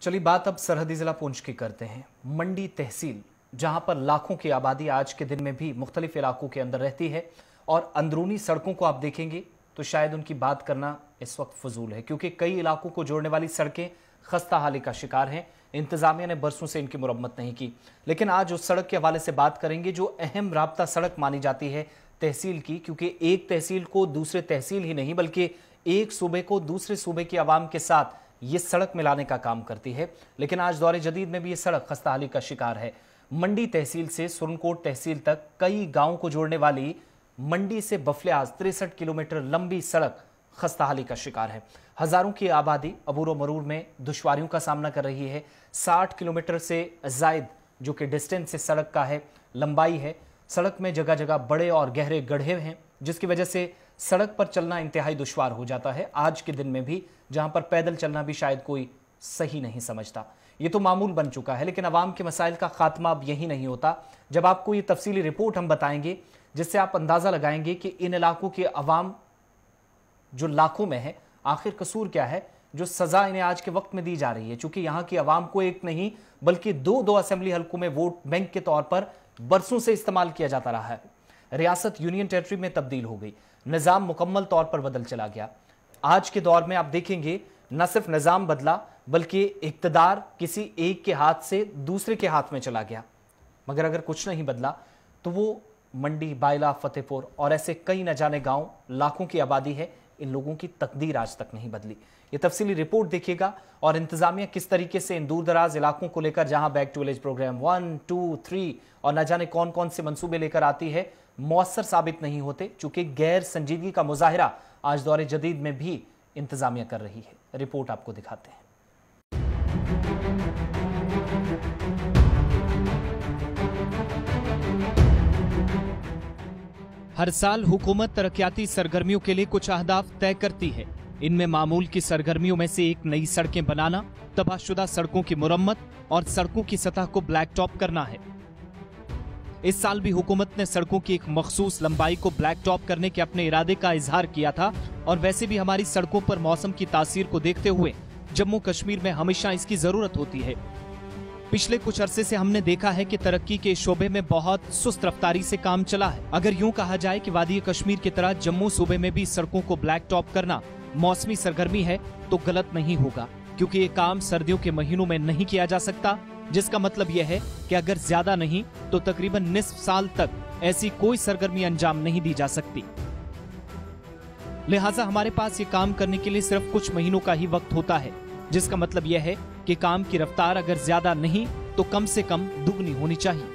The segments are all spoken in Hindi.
चलिए बात अब सरहदी जिला पुंछ की करते हैं। मंडी तहसील, जहां पर लाखों की आबादी आज के दिन में भी मुख्तलिफ इलाकों के अंदर रहती है और अंदरूनी सड़कों को आप देखेंगे तो शायद उनकी बात करना इस वक्त फजूल है, क्योंकि कई इलाकों को जोड़ने वाली सड़कें खस्ता हाली का शिकार हैं। इंतजामिया ने बरसों से इनकी मुरम्मत नहीं की, लेकिन आज उस सड़क के हवाले से बात करेंगे जो अहम राब्ता सड़क मानी जाती है तहसील की, क्योंकि एक तहसील को दूसरे तहसील ही नहीं बल्कि एक सूबे को दूसरे सूबे की आवाम के साथ ये सड़क मिलाने का काम करती है। लेकिन आज दौरे जदीद में भी ये सड़क खस्ताहाली का शिकार है। मंडी तहसील से सुरनकोट तहसील तक कई गांवों को जोड़ने वाली मंडी से बफलियाज 63 किलोमीटर लंबी सड़क खस्ताहाली का शिकार है। हजारों की आबादी अबूरो मरूर में दुश्वारियों का सामना कर रही है। 60 किलोमीटर से जायद जो कि डिस्टेंस से सड़क का है, लंबाई है। सड़क में जगह जगह बड़े और गहरे गड्ढे हैं, जिसकी वजह से सड़क पर चलना इंतहाई दुश्वार हो जाता है। आज के दिन में भी जहां पर पैदल चलना भी शायद कोई सही नहीं समझता। ये तो मामूल बन चुका है, लेकिन अवाम के मसाइल का खात्मा अब यही नहीं होता। जब आपको ये तफसीली रिपोर्ट हम बताएंगे जिससे आप अंदाजा लगाएंगे कि इन इलाकों के अवाम जो लाखों में है, आखिर कसूर क्या है जो सजा इन्हें आज के वक्त में दी जा रही है। चूंकि यहाँ की अवाम को एक नहीं बल्कि दो असेंबली हलकों में वोट बैंक के तौर पर बरसों से इस्तेमाल किया जाता रहा है। रियासत यूनियन टेरिटरी में तब्दील हो गई, निजाम मुकम्मल तौर पर बदल चला गया। आज के दौर में आप देखेंगे न सिर्फ निजाम बदला बल्कि इक्तदार किसी एक के हाथ से दूसरे के हाथ में चला गया। मगर अगर कुछ नहीं बदला तो वो मंडी, बायला, फतेहपुर और ऐसे कई न जाने गांव, लाखों की आबादी है, इन लोगों की तकदीर आज तक नहीं बदली। ये तफसीली रिपोर्ट देखिएगा और इंतजामिया किस तरीके से इन दूर दराज इलाकों को लेकर, जहां बैक टू विलेज प्रोग्राम 1, 2, 3 और न जाने कौन कौन से मंसूबे लेकर आती है, मौसर साबित नहीं होते। चूंकि गैर संजीदगी का मुजाहिरा आज दौरे जदीद में भी इंतजामिया कर रही है। रिपोर्ट आपको दिखाते हैं। हर साल हुकूमत तरक्याती सरगर्मियों के लिए कुछ अहदाफ तय करती है। इनमें मामूल की सरगर्मियों में से एक नई सड़कें बनाना, तबाहशुदा सड़कों की मुरम्मत और सड़कों की सतह को ब्लैक टॉप करना है। इस साल भी हुकूमत ने सड़कों की एक मखसूस लंबाई को ब्लैक टॉप करने के अपने इरादे का इजहार किया था। और वैसे भी हमारी सड़कों पर मौसम की तासीर को देखते हुए जम्मू कश्मीर में हमेशा इसकी जरूरत होती है। पिछले कुछ अरसे से हमने देखा है कि तरक्की के शोबे में बहुत सुस्त रफ्तारी से काम चला है। अगर यूं कहा जाए कि वादी कश्मीर की तरह जम्मू सूबे में भी सड़कों को ब्लैक टॉप करना मौसमी सरगर्मी है तो गलत नहीं होगा, क्योंकि ये काम सर्दियों के महीनों में नहीं किया जा सकता। जिसका मतलब यह है कि अगर ज्यादा नहीं तो तकरीबन निस्फ साल तक ऐसी कोई सरगर्मी अंजाम नहीं दी जा सकती। लिहाजा हमारे पास ये काम करने के लिए सिर्फ कुछ महीनों का ही वक्त होता है, जिसका मतलब यह है कि काम की रफ्तार अगर ज्यादा नहीं तो कम से कम दुगनी होनी चाहिए।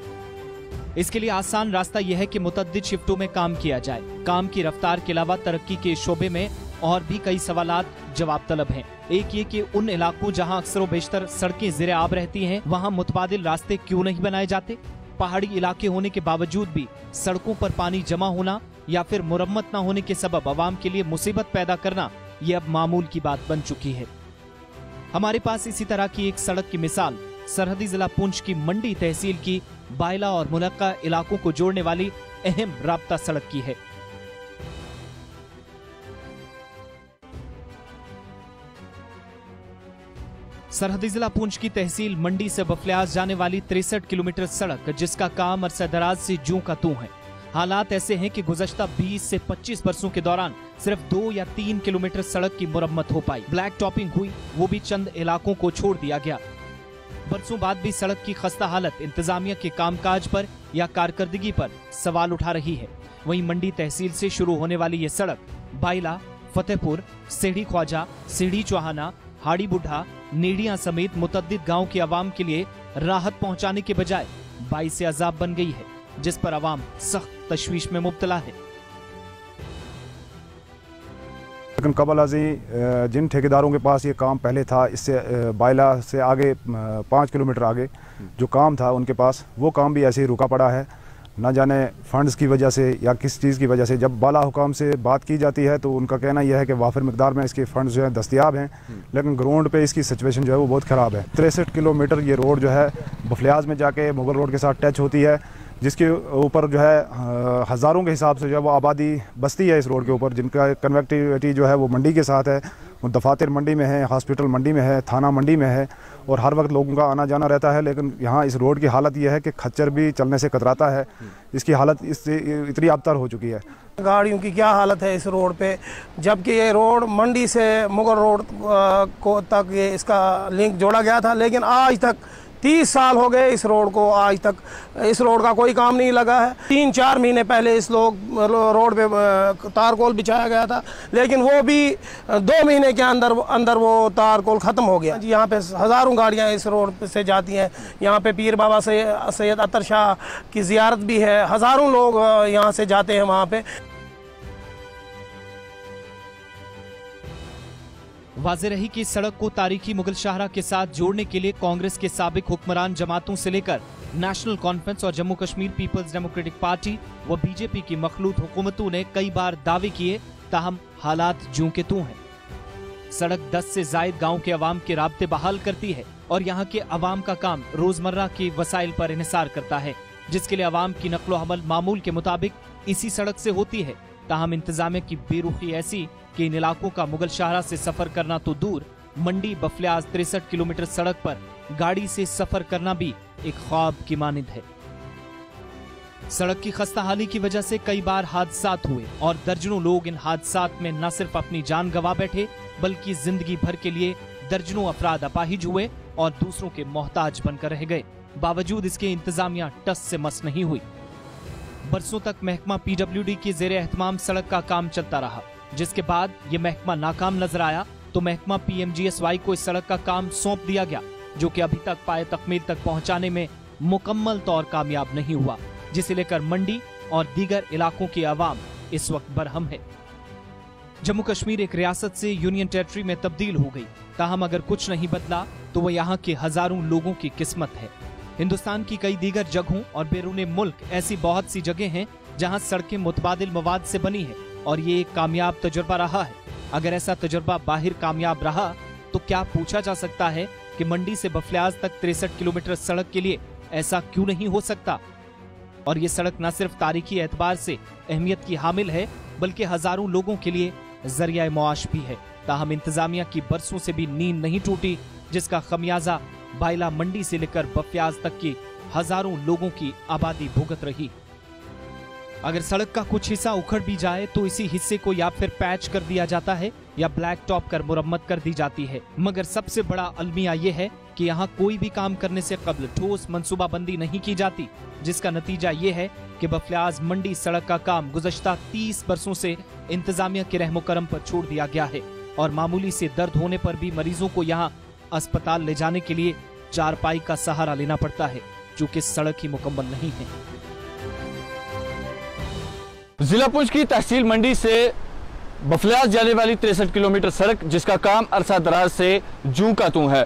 इसके लिए आसान रास्ता यह है कि मुतअद्दिद शिफ्टों में काम किया जाए। काम की रफ्तार के अलावा तरक्की के शोबे में और भी कई सवालात जवाब तलब हैं। एक ये कि उन इलाकों जहां अक्सर व बेशतर सड़कें ज़ेरे आब रहती हैं, वहां मुतबादिल रास्ते क्यों नहीं बनाए जाते। पहाड़ी इलाके होने के बावजूद भी सड़कों पर पानी जमा होना या फिर मुरम्मत न होने के सबब आवाम के लिए मुसीबत पैदा करना, ये अब मामूल की बात बन चुकी है। हमारे पास इसी तरह की एक सड़क की मिसाल सरहदी जिला पुंछ की मंडी तहसील की बायला और मुलक्का इलाकों को जोड़ने वाली अहम राब्ता सड़क की है। सरहदी जिला पुंछ की तहसील मंडी से बफलियाज जाने वाली 63 किलोमीटर सड़क, जिसका काम अरसा दराज से जूं का तूं है। हालात ऐसे हैं कि गुज़श्ता 20 से 25 बरसों के दौरान सिर्फ 2 या 3 किलोमीटर सड़क की मुरम्मत हो पाई। ब्लैक टॉपिंग हुई, वो भी चंद इलाकों को छोड़ दिया गया। बरसों बाद भी सड़क की खस्ता हालत इंतजामिया के कामकाज पर या कारकर्दगी पर सवाल उठा रही है। वहीं मंडी तहसील से शुरू होने वाली ये सड़क बायला, फतेहपुर, सीढ़ी ख्वाजा, सीढ़ी चौहाना, हाड़ी बुढ़ा, नेड़ियां समेत मुतअद्दिद गांव के अवाम के लिए राहत पहुंचाने के बजाय बाइस अजाब बन गई है, जिस पर अवाम सख्त तशवीश में मुब्तला है। लेकिन कबल अजी जिन ठेकेदारों के पास ये काम पहले था, इससे बायला से आगे 5 किलोमीटर आगे जो काम था उनके पास, वो काम भी ऐसे ही रुका पड़ा है। ना जाने फंड्स की वजह से या किस चीज़ की वजह से। जब बाला हुकाम से बात की जाती है तो उनका कहना यह है कि वाफिर मिकदार में इसके फंड्स जो है दस्तियाब हैं, लेकिन ग्राउंड पे इसकी सिचुएशन जो है वो बहुत ख़राब है। 63 किलोमीटर ये रोड जो है बफलियाज में जाके मुगल रोड के साथ टच होती है, जिसके ऊपर जो है हज़ारों के हिसाब से जो है वो आबादी बसती है इस रोड के ऊपर, जिनका कन्वेक्टिविटी जो है वो मंडी के साथ है। दफातर मंडी में है, हॉस्पिटल मंडी में है, थाना मंडी में है, और हर वक्त लोगों का आना जाना रहता है। लेकिन यहाँ इस रोड की हालत यह है कि खच्चर भी चलने से कतराता है। इसकी हालत इससे इतनी अबतर हो चुकी है। गाड़ियों की क्या हालत है इस रोड पे, जबकि ये रोड मंडी से मुगल रोड को तक ये इसका लिंक जोड़ा गया था, लेकिन आज तक 30 साल हो गए इस रोड को, आज तक इस रोड का कोई काम नहीं लगा है। 3-4 महीने पहले इस रोड पे तारकोल बिछाया गया था, लेकिन वो भी 2 महीने के अंदर वो तारकोल ख़त्म हो गया। यहाँ पे हज़ारों गाड़ियाँ इस रोड से जाती हैं। यहाँ पे पीर बाबा सैयद अतर शाह की ज़ियारत भी है, हज़ारों लोग यहाँ से जाते हैं वहाँ पे। वाज़ेह रही कि सड़क को तारीखी मुगल शाहरा के साथ जोड़ने के लिए कांग्रेस के साबिक हुक्मरान जमातों से लेकर नेशनल कॉन्फ्रेंस और Jammu Kashmir People's Democratic Party व बीजेपी की मखलूत हुकूमतों ने कई बार दावे किए, ताहम हालात ज्यों के त्यों हैं। सड़क 10 से जायद गाँव के अवाम के राब्ते बहाल करती है और यहाँ के अवाम का काम रोजमर्रा के वसाइल पर इन्हिसार करता है, जिसके लिए अवाम की नकलो हमल मामूल के मुताबिक इसी सड़क से होती है। ताहम इंतजामिया की बेरुखी ऐसी कि इन इलाकों का मुगल शाहरा से सफर करना तो दूर, मंडी बफलियाज 63 किलोमीटर सड़क पर गाड़ी से सफर करना भी एक ख्वाब की मानिंद है। सड़क की खस्ताहाली की वजह से कई बार हादसात हुए और दर्जनों लोग इन हादसात में न सिर्फ अपनी जान गंवा बैठे, बल्कि जिंदगी भर के लिए दर्जनों अफराद अपाहिज हुए और दूसरों के मोहताज बनकर रह गए। बावजूद इसके इंतजामिया टस से मस नहीं हुई। बरसों तक महकमा PWD के जेर एहतमाम सड़क का काम चलता रहा, जिसके बाद ये महकमा नाकाम नजर आया तो महकमा PMGSY को इस सड़क का काम सौंप दिया गया, जो कि अभी तक पाए तकमील तक पहुंचाने में मुकम्मल तौर कामयाब नहीं हुआ, जिसे लेकर मंडी और दीगर इलाकों की आवाम इस वक्त बरहम है। जम्मू कश्मीर एक रियासत से यूनियन टेरिटरी में तब्दील हो गई, ताहम अगर कुछ नहीं बदला तो वह यहाँ के हजारों लोगों की किस्मत है। हिंदुस्तान की कई दीगर जगहों और बैरून मुल्क ऐसी बहुत सी जगह हैं जहाँ सड़कें मुतबादिल मवाद से बनी है और ये एक कामयाब तजुर्बा रहा है। अगर ऐसा तजुर्बा बाहर कामयाब रहा तो क्या पूछा जा सकता है कि मंडी से बफलियाज तक 63 किलोमीटर सड़क के लिए ऐसा क्यों नहीं हो सकता। और ये सड़क न सिर्फ तारीखी एतबार से अहमियत की हामिल है, बल्कि हजारों लोगों के लिए जरिया मुआश भी है। ताहम इंतजामिया की बरसों से भी नींद नहीं टूटी, जिसका खमियाजा बाइला मंडी से लेकर बफलियाज तक की हजारों लोगों की आबादी भुगत रही। अगर सड़क का कुछ हिस्सा उखड़ भी जाए तो इसी हिस्से को या फिर पैच कर दिया जाता है या ब्लैक टॉप कर मुरम्मत कर दी जाती है। मगर सबसे बड़ा अलमिया ये है कि यहाँ कोई भी काम करने से कबल ठोस मंसूबाबंदी नहीं की जाती, जिसका नतीजा ये है कि बफलियाज मंडी सड़क का काम गुज़श्ता 30 बरसों से इंतजामिया के रहमो करम पर छोड़ दिया गया है और मामूली से दर्द होने पर भी मरीजों को यहाँ अस्पताल ले जाने के लिए चारपाई का सहारा लेना पड़ता है, चूँकि सड़क ही मुकम्मल नहीं है। जिला पुंछ की तहसील मंडी से बफलियाज जाने वाली 63 किलोमीटर सड़क, जिसका काम अरसा दराज से जूं का तू है।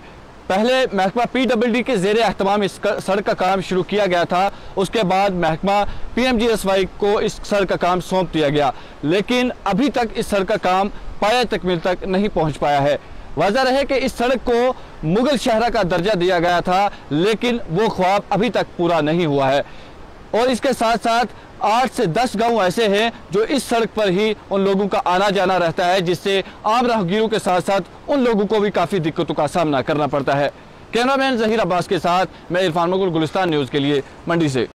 पहले महकमा PWD के जेर एहतमाम इस सड़क का काम शुरू किया गया था, उसके बाद महकमा PMGSY को इस सड़क का काम सौंप दिया गया, लेकिन अभी तक इस सड़क का काम पाया तकमील तक नहीं पहुंच पाया है। वजह रहे कि इस सड़क को मुगल शहरा का दर्जा दिया गया था, लेकिन वो ख्वाब अभी तक पूरा नहीं हुआ है। और इसके साथ साथ 8 से 10 गांव ऐसे हैं जो इस सड़क पर ही उन लोगों का आना जाना रहता है, जिससे आम राहगीरों के साथ साथ उन लोगों को भी काफ़ी दिक्कतों का सामना करना पड़ता है। कैमरामैन जहीर अब्बास के साथ मैं इरफान मगुल, गुलिस्तान न्यूज़ के लिए मंडी से।